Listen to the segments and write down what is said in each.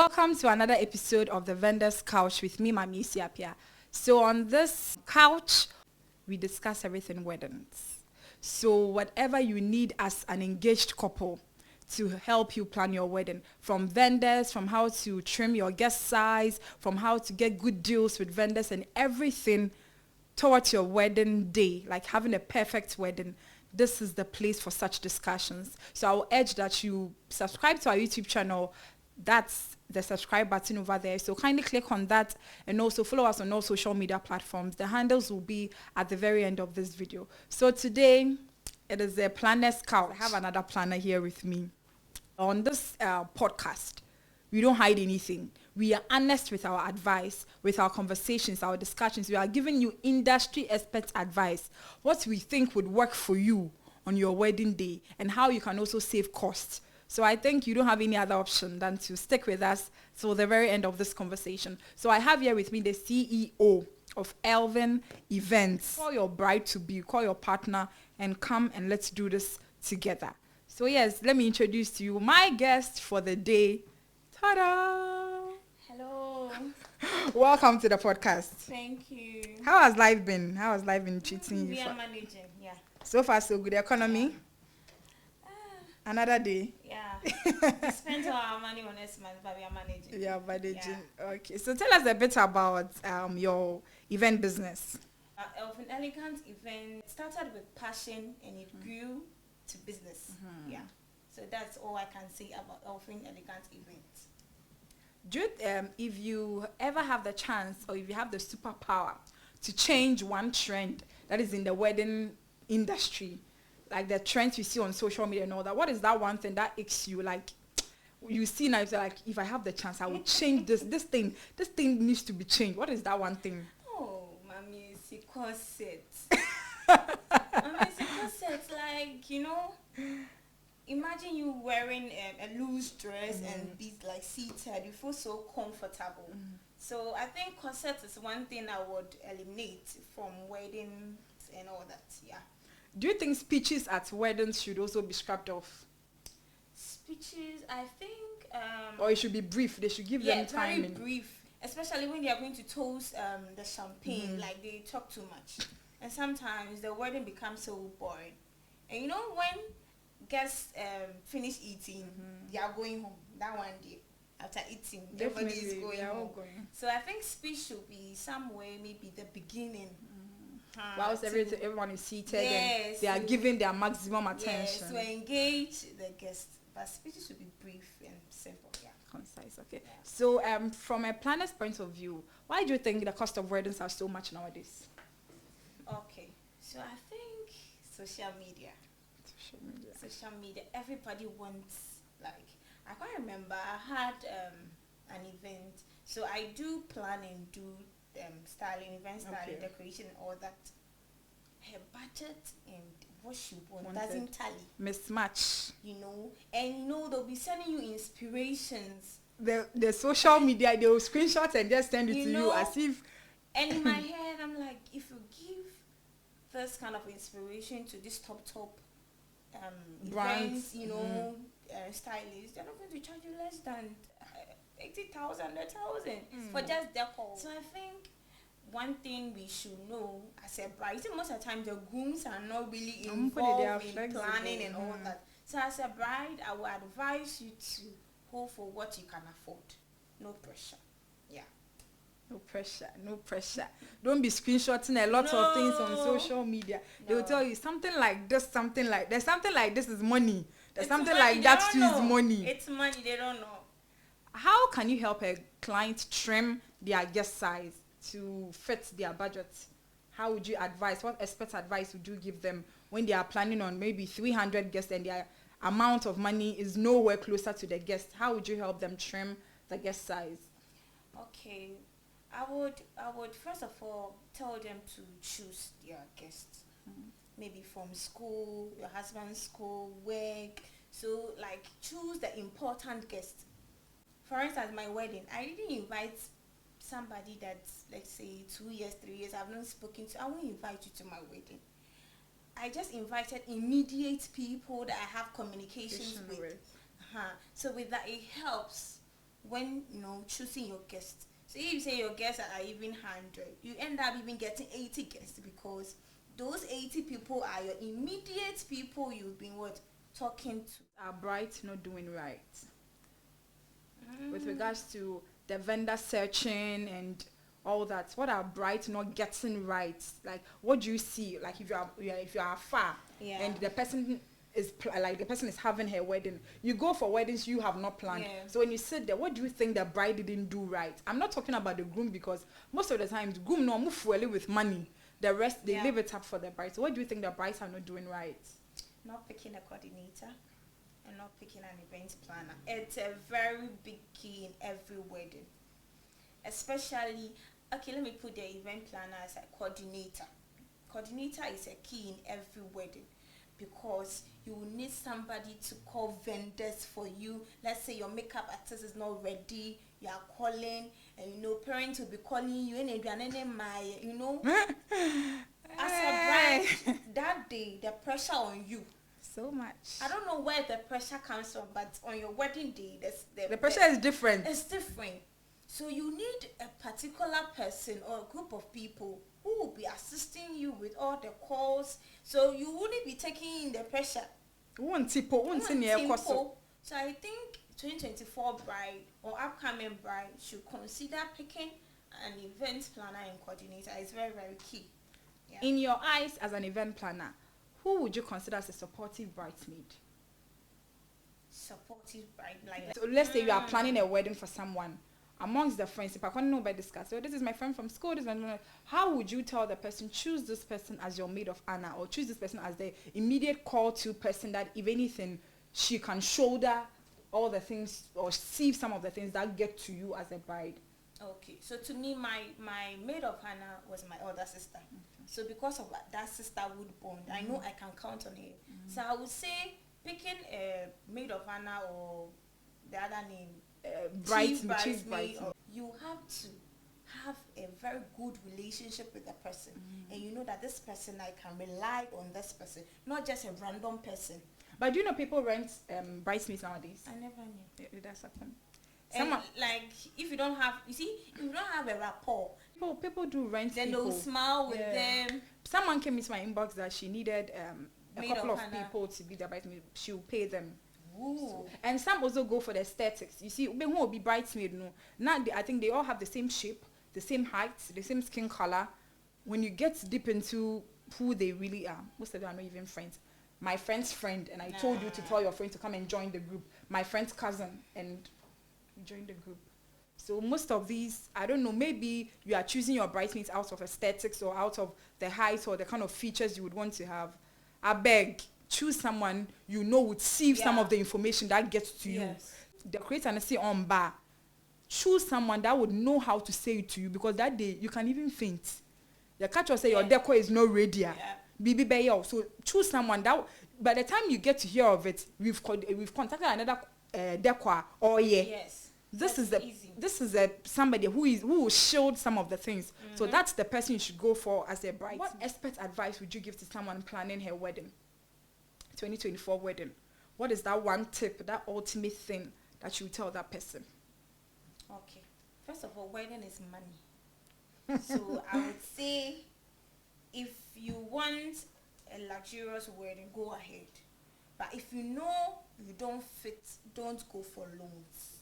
welcome to another episode of The Vendor's Couch with me, Maameesiappiah. So on this couch, we discuss everything weddings. So whatever you need as an engaged couple to help you plan your wedding, from vendors, from how to trim your guest size, from how to get good deals with vendors and everything towards your wedding day, like having a perfect wedding, this is the place for such discussions. So I will urge that you subscribe to our YouTube channel. That's the subscribe button over there. So kindly click on that and also follow us on all social media platforms. The handles will be at the very end of this video. So today, it is a planner's couch. I have another planner here with me. On this podcast, we don't hide anything. We are honest with our advice, with our conversations, our discussions. We are giving you industry expert advice, what we think would work for you on your wedding day, and how you can also save costs. So I think you don't have any other option than to stick with us till the very end of this conversation. So I have here with me the CEO of Elvin Events. Call your bride-to-be, call your partner, and come and let's do this together. So yes, let me introduce to you my guest for the day. Ta-da! Hello. Welcome to the podcast. Thank you. How has life been? How has life been treating you? We are managing, yeah. So far, so good. The economy? Another day? Yeah. We spent all our money on this month, but we are managing. Yeah, managing. Yeah. Okay. So tell us a bit about your event business. Elvin Elegant event started with passion and it grew to business. Yeah. So that's all I can say about Elvin Elegant events. Jude, if you ever have the chance or if you have the superpower to change one trend that is in the wedding industry, like the trends you see on social media and all that, what is that one thing that aches you? Like you see now, it's like, if I have the chance, I will change this. This thing needs to be changed. What is that one thing? Oh, maameesiappiah. Maameesiappiah, like, you know, imagine you wearing a loose dress and be like seated. You feel so comfortable. So I think corset is one thing I would eliminate from weddings and all that. Yeah. Do you think speeches at weddings should also be scrapped off? Speeches, I think... or it should be brief. They should give them time. Very brief. Especially when they are going to toast the champagne. Like, they talk too much. And sometimes the wedding becomes so boring. And you know, when guests finish eating, they are going home that one day. After eating, everybody is going home. So I think speech should be somewhere, maybe the beginning. Whilst everyone is seated and they are giving their maximum attention. To engage the guests. But speeches should be brief and simple. Yeah. Concise, okay. Yeah. So from a planner's point of view, why do you think the cost of weddings are so much nowadays? Okay. So I think social media. Social media. Everybody wants, like, I can't remember. I had an event. So I do plan and do styling, event styling, decoration, and all that. Her budget and what she wants doesn't tally. Mismatch. You know, and you know they'll be sending you inspirations. The social media, they will screenshot and just send it to you as if. And in my head, I'm like, if you give this kind of inspiration to this top brands, events, you know, stylists, they're not going to charge you less than 80,000, 1,000 for just decor. So I think one thing we should know as a bride, most of the time the grooms are not really involved in planning and all that. So as a bride, I would advise you to go for what you can afford. No pressure. Yeah. No pressure. Don't be screenshotting a lot of things on social media. They will tell you something like this, something like this is money. There's something like that too is money. It's money, they don't know. How can you help a client trim their guest size to fit their budget? How would you advise? What expert advice would you give them when they are planning on maybe 300 guests and their amount of money is nowhere closer to the guest? How would you help them trim the guest size? Okay, I would first of all tell them to choose their guests. Maybe from school, your husband's school, work. So like choose the important guests. For instance, my wedding, I didn't invite somebody that's, let's say, 2 years, 3 years, I've not spoken to. I won't invite you to my wedding. I just invited immediate people that I have communications with. So with that, it helps when choosing your guests. So if you say your guests are even 100, you end up even getting 80 guests, because those 80 people are your immediate people you've been talking to. Our bride not doing right with regards to the vendor searching and all that. What are bride not getting right? Like, what do you see? Like, if you are far, and the person is the person is having her wedding, you go for weddings you have not planned. So when you sit there, what do you think the bride didn't do right? I'm not talking about the groom, because most of the time the groom no move with money. The rest they leave it up for the bride. So what do you think the brides are not doing right? Not picking a coordinator and not picking an event planner. It's a very big key in every wedding. Especially, okay, let me put the event planner as a coordinator. Coordinator is a key in every wedding, because you will need somebody to call vendors for you. Let's say your makeup artist is not ready, you are calling, and parents will be calling you, and as a bride, that day the pressure on you so much. I don't know where the pressure comes from, but on your wedding day, the pressure is different. It's different. So you need a particular person or a group of people who will be assisting you with all the calls, so you wouldn't be taking in the pressure. So I think 2024 bride or upcoming bride should consider picking an event planner and coordinator. It's very, very key. Yeah. In your eyes, as an event planner, who would you consider as a supportive bridesmaid? Supportive bride, like so let's say you are planning a wedding for someone. Amongst the friends, if I can't know by discuss, so this is my friend from school, how would you tell the person, choose this person as your maid of honor, or choose this person as the immediate call-to person that, if anything, she can shoulder all the things or see some of the things that get to you as a bride? Okay, so to me, my maid of honor was my older sister. So because of that sisterhood bond, I know I can count on her. So I would say picking a maid of honor, or the other name, bridesmaid, you have to have a very good relationship with the person, and you know that this person, I can rely on this person, not just a random person. But do you know people rent bridesmaids nowadays? I never knew. It does happen. Someone, like, if you don't have a rapport, people do rent then people. they'll smile with them. Someone came into my inbox that she needed a couple of people to be the bridesmaid. She'll pay them. So, and some also go for the aesthetics. You see, who will be bridesmaid? No, now I think they all have the same shape, the same height, the same skin color. When you get deep into who they really are, most of them are not even friends. My friend's friend, and I told you to tell your friend to come and join the group. My friend's cousin, and join the group. So most of these, I don't know, maybe you are choosing your bridesmaids out of aesthetics or out of the height or the kind of features you would want to have. I beg, choose someone you know would see some of the information that gets to you. The creator and say on bar. Choose someone that would know how to say it to you, because that day you can even faint. The catcher say your decor is not ready. Bibi bayo. So choose someone that by the time you get to hear of it, we've contacted another decor. This is somebody who will shield some of the things. So that's the person you should go for as a bride. What expert advice would you give to someone planning her wedding? 2024 wedding. What is that one tip, that ultimate thing that you tell that person? Okay. First of all, wedding is money. So I would say, if you want a luxurious wedding, go ahead. But if you know you don't fit, don't go for loans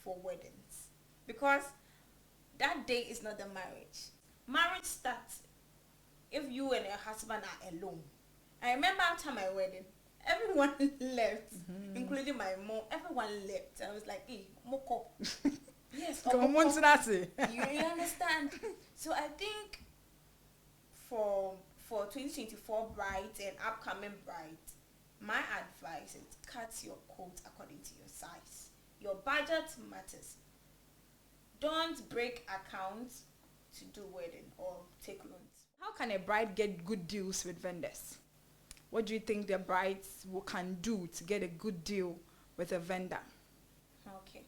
for weddings, because that day is not the marriage. Marriage starts if you and your husband are alone. I remember after my wedding, everyone left, including my mom. Everyone left. I was like, hey, moko. Yes, you understand? So I think for 2024 brides and upcoming brides, my advice is cut your coat according to your size. Your budget matters. Don't break accounts to do wedding or take loans. How can a bride get good deals with vendors? What do you think the brides can do to get a good deal with a vendor? Okay,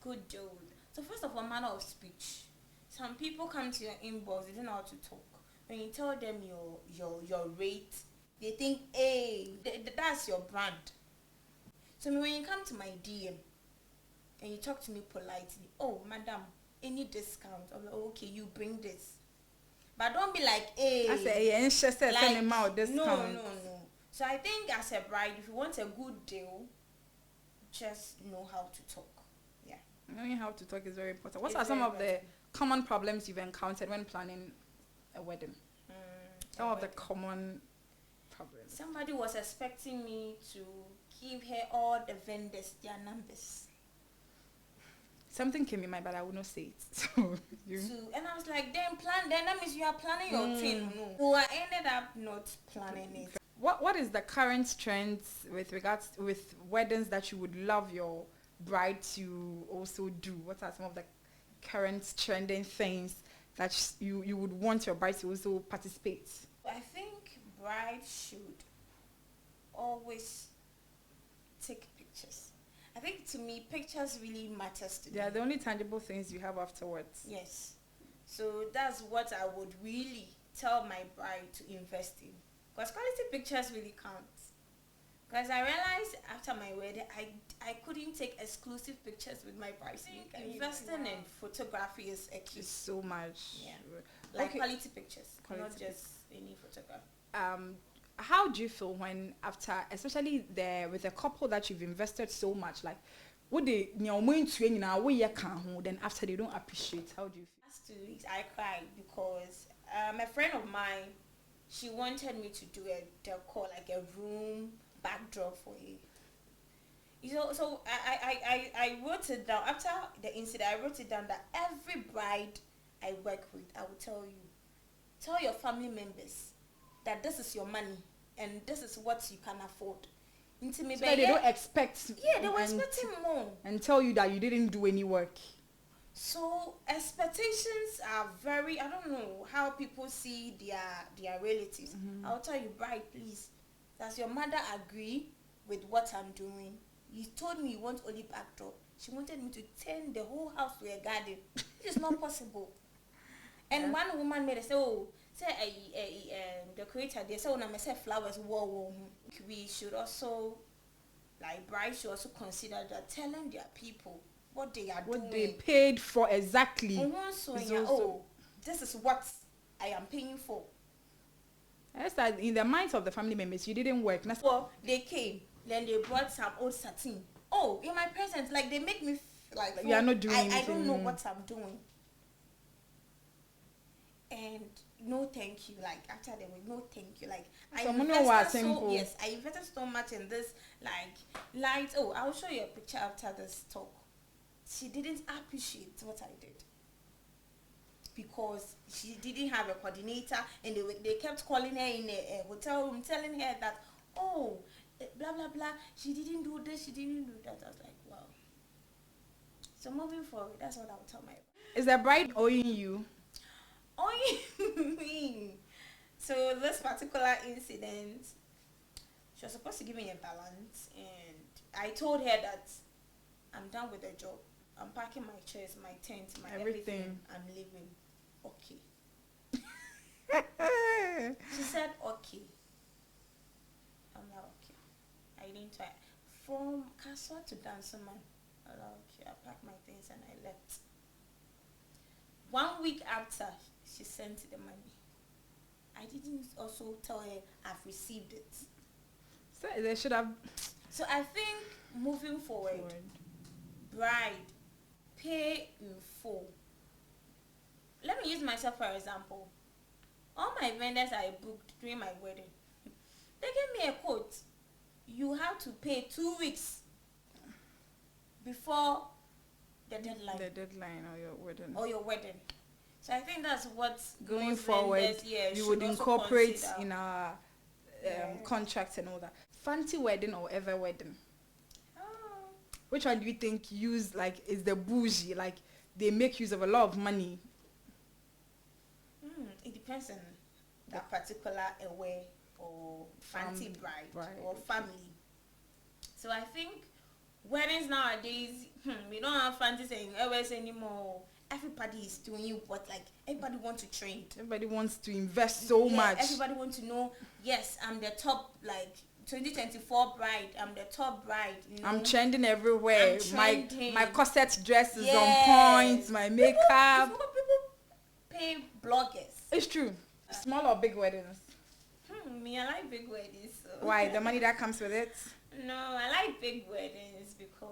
good deal. So first of all, manner of speech. Some people come to your inbox, they don't know how to talk. When you tell them your rate, they think, hey, that's your brand. So when you come to my DM, and you talk to me politely, oh, madam, any discount? I'm like, okay, you bring this. But don't be like, hey. I say, hey, and she said, send him out discount. No. So I think as a bride, if you want a good deal, just know how to talk. Yeah. Knowing how to talk is very important. What are some of the common problems you've encountered when planning a wedding? Some of the common problems. Somebody was expecting me to give her all the vendors their numbers. Something came in my mind, but I will not say it. So, and I was like, then that means you are planning your thing. No. So I ended up not planning it. What is the current trends with regards with weddings that you would love your bride to also do? What are some of the current trending things that you would want your bride to also participate? I think brides should always take pictures. I think to me, pictures really matters to me. They are the only tangible things you have afterwards. Yes. So that's what I would really tell my bride to invest in. Because quality pictures really count. Because I realized after my wedding, I couldn't take exclusive pictures with my bride. Investing in photography is a key. So much. Yeah. Like quality pictures, not just any photography. How do you feel when after, especially with a couple that you've invested so much, like, would they, then after they don't appreciate, how do you feel? Last 2 weeks, I cried because a friend of mine, she wanted me to do a decor, like a room backdrop for you. So I wrote it down. After the incident, I wrote it down that every bride I work with, I will tell your family members that this is your money and this is what you can afford. So they don't expect. Yeah, they were expecting more. And tell you that you didn't do any work. So expectations are very, I don't know how people see their relatives. I'll tell you, bride, please, does your mother agree with what I'm doing? You told me you want only backdrop. She wanted me to turn the whole house to a garden. It is not possible. And one woman made a say, oh, say the creator, they say, when I say flowers, whoa. We should also, like, brides should also consider that telling their people what they are doing. What they paid for exactly. This is what I am paying for. That's that in the minds of the family members, you didn't work. Well, they came, then they brought some old satin. Oh, in my presence, like they make me like you are not doing anything. I don't know what I'm doing. And no thank you, like after they were no thank you, like I invested so much in this, like lights. Oh, I'll show you a picture after this talk. She didn't appreciate what I did because she didn't have a coordinator, and they kept calling her in a hotel room telling her that, oh, blah blah blah, she didn't do this, she didn't do that. I was like, wow. So moving forward, that's what I'll tell my bride. Is the bride owing you? Owing me. So this particular incident, she was supposed to give me a balance, and I told her that I'm done with the job. I'm packing my chairs, my tent, my everything. I'm leaving. Okay. She said okay. I'm like, okay. I didn't try. From Kaswa to Dancerman, I'm like, okay. I packed my things and I left. 1 week after, she sent the money. I didn't also tell her I've received it. So they should have. So I think moving forward. Bride, pay in full. Let me use myself for example. All my vendors I booked during my wedding, they gave me a quote. You have to pay 2 weeks before the deadline. The deadline or your wedding. So I think that's what going forward we would incorporate in our contracts and all that. Fancy wedding or ever wedding? Which one do you think is the bougie? Like they make use of a lot of money. It depends on that particular away or fancy bride or family. So I think weddings nowadays, we don't have fancies and airways anymore. Everybody is doing what, like everybody wants to trend. Everybody wants to invest so much. Everybody wants to know. Yes, I'm the top like 2024 bride. I'm the top bride. You know? I'm trending everywhere. I'm trending. My corset dress is on Yes. point. My makeup. People pay bloggers. It's true. Small or big weddings? Me, I like big weddings. So. Why? The money that comes with it? No, I like big weddings because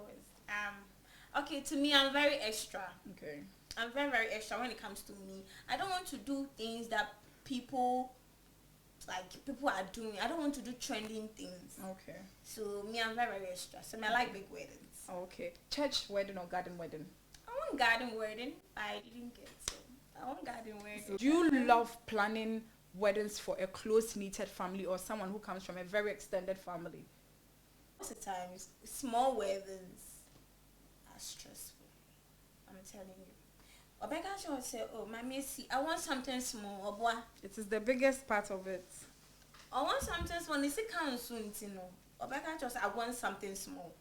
okay, to me, I'm very extra. Okay. I'm very, very extra when it comes to me. I don't want to do things that people are doing. I don't want to do trending things. Okay. So me, I'm very, very extra. So me, I like big weddings. Okay. Church wedding or garden wedding? I want garden wedding. I didn't get it. I want garden wedding. So do you love planning weddings for a close-knitted family or someone who comes from a very extended family? Most of the times, small weddings are stressful. I'm telling you. Obeka should say, "Oh, Maame, see, I want something small." Obwa. It is the biggest part of it. I want something small. It's can't soon, you know. Obeka should say, "I want something small."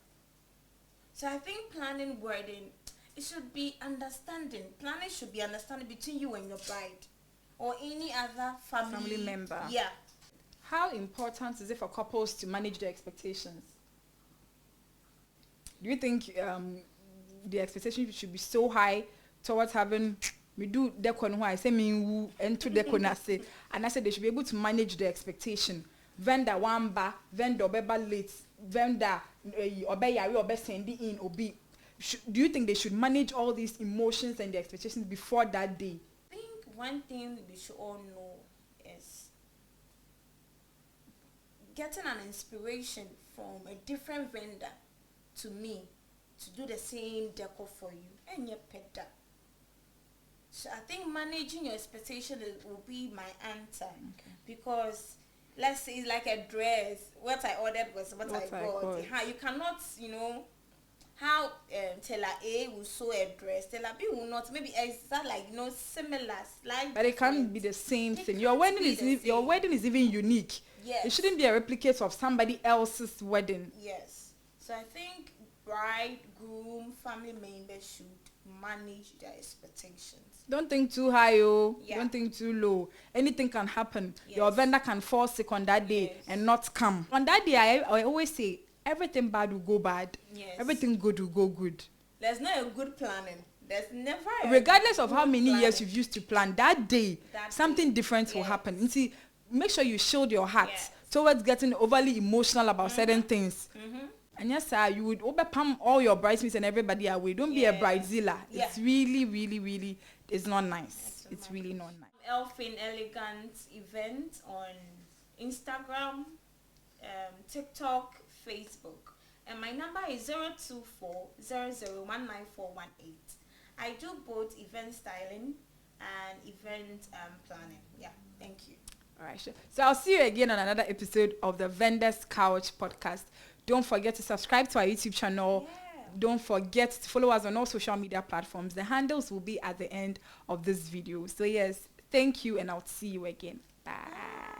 So I think planning wedding, it should be understanding. Planning should be understanding between you and your bride, or any other family member. Yeah. How important is it for couples to manage their expectations? Do you think the expectation should be so high towards having we do decon who I say me and to decon say, and I said they should be able to manage the expectation. Vendor one bar, vendor beba late, vendor obey yari obe sending in obi. Do you think they should manage all these emotions and the expectations before that day? I think one thing we should all know is getting an inspiration from a different vendor to me to do the same decor for you and your pet that. So I think managing your expectation will be my answer. Okay. Because let's say it's like a dress. What I ordered was what I got. How you cannot, you know, how Tailor A will sew a dress, Tailor B will not. Maybe is that like, you know, similar, slight. But it can't be the same thing. Your wedding is even unique. Yes. It shouldn't be a replicate of somebody else's wedding. Yes. So I think bride, groom, family members should manage their expectations. Don't think too high, Yeah. Don't think too low. Anything can happen. Yes. Your vendor can fall sick on that day and not come. On that day, I always say, everything bad will go bad. Yes. Everything good will go good. There's not a good planning. There's never regardless of how many years you've used to plan, that day, something different will Yes. happen. You see, make sure you shield your heart Yes. towards getting overly emotional about certain things. Mm-hmm. And yes, sir, you would overpalm all your bridesmaids and everybody away. Don't be a bridezilla. Yeah. It's really, really, really, it's not nice. It's really not nice. Elfin Elegant event on Instagram, TikTok, Facebook. And my number is 02400194118. I do both event styling and event planning. Yeah, thank you. All right, sure. So I'll see you again on another episode of the Vendors Couch podcast. Don't forget to subscribe to our YouTube channel. Yeah. Don't forget to follow us on all social media platforms. The handles will be at the end of this video. So yes, thank you and I'll see you again. Bye.